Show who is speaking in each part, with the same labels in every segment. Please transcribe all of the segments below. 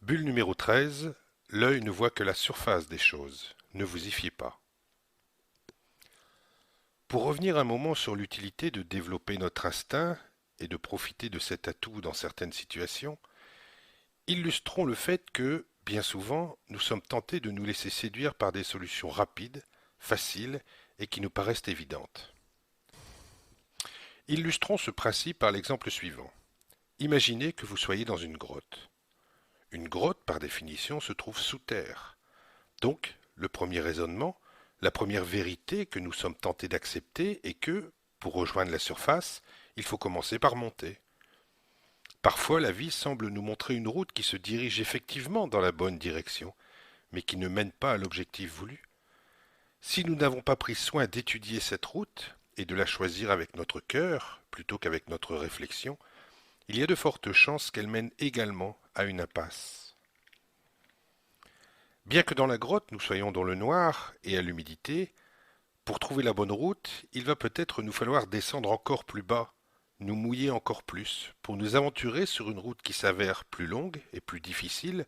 Speaker 1: Bulle numéro 13. L'œil ne voit que la surface des choses. Ne vous y fiez pas. Pour revenir un moment sur l'utilité de développer notre instinct et de profiter de cet atout dans certaines situations, illustrons le fait que, bien souvent, nous sommes tentés de nous laisser séduire par des solutions rapides, faciles et qui nous paraissent évidentes. Illustrons ce principe par l'exemple suivant. Imaginez que vous soyez dans une grotte. Une grotte, par définition, se trouve sous terre. Donc, le premier raisonnement, la première vérité que nous sommes tentés d'accepter est que, pour rejoindre la surface, il faut commencer par monter. Parfois, la vie semble nous montrer une route qui se dirige effectivement dans la bonne direction, mais qui ne mène pas à l'objectif voulu. Si nous n'avons pas pris soin d'étudier cette route et de la choisir avec notre cœur plutôt qu'avec notre réflexion, il y a de fortes chances qu'elle mène également à une impasse. Bien que dans la grotte nous soyons dans le noir et à l'humidité, pour trouver la bonne route, il va peut-être nous falloir descendre encore plus bas, nous mouiller encore plus, pour nous aventurer sur une route qui s'avère plus longue et plus difficile,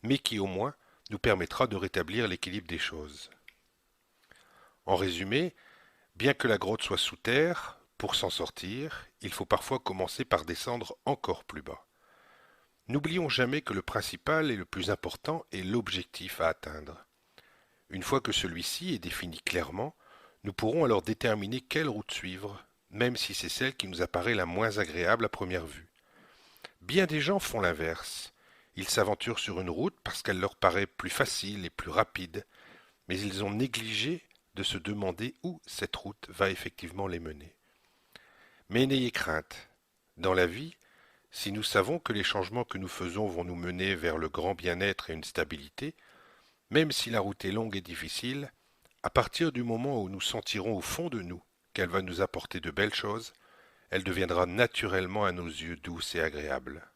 Speaker 1: mais qui au moins nous permettra de rétablir l'équilibre des choses. En résumé, bien que la grotte soit sous terre, pour s'en sortir, il faut parfois commencer par descendre encore plus bas. N'oublions jamais que le principal et le plus important est l'objectif à atteindre. Une fois que celui-ci est défini clairement, nous pourrons alors déterminer quelle route suivre, même si c'est celle qui nous apparaît la moins agréable à première vue. Bien des gens font l'inverse. Ils s'aventurent sur une route parce qu'elle leur paraît plus facile et plus rapide, mais ils ont négligé de se demander où cette route va effectivement les mener. Mais n'ayez crainte. Dans la vie, si nous savons que les changements que nous faisons vont nous mener vers le grand bien-être et une stabilité, même si la route est longue et difficile, à partir du moment où nous sentirons au fond de nous qu'elle va nous apporter de belles choses, elle deviendra naturellement à nos yeux douce et agréable.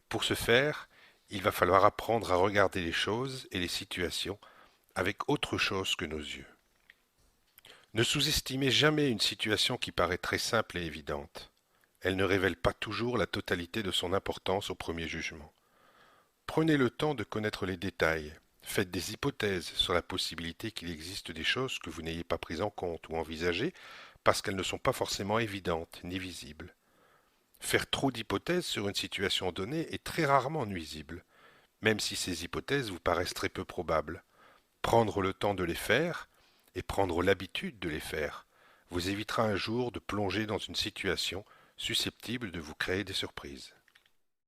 Speaker 1: Pour ce faire, il va falloir apprendre à regarder les choses et les situations avec autre chose que nos yeux. Ne sous-estimez jamais une situation qui paraît très simple et évidente. Elle ne révèle pas toujours la totalité de son importance au premier jugement. Prenez le temps de connaître les détails. Faites des hypothèses sur la possibilité qu'il existe des choses que vous n'ayez pas prises en compte ou envisagées parce qu'elles ne sont pas forcément évidentes ni visibles. Faire trop d'hypothèses sur une situation donnée est très rarement nuisible, même si ces hypothèses vous paraissent très peu probables. Prendre le temps de les faire et prendre l'habitude de les faire vous évitera un jour de plonger dans une situation susceptible de vous créer des surprises.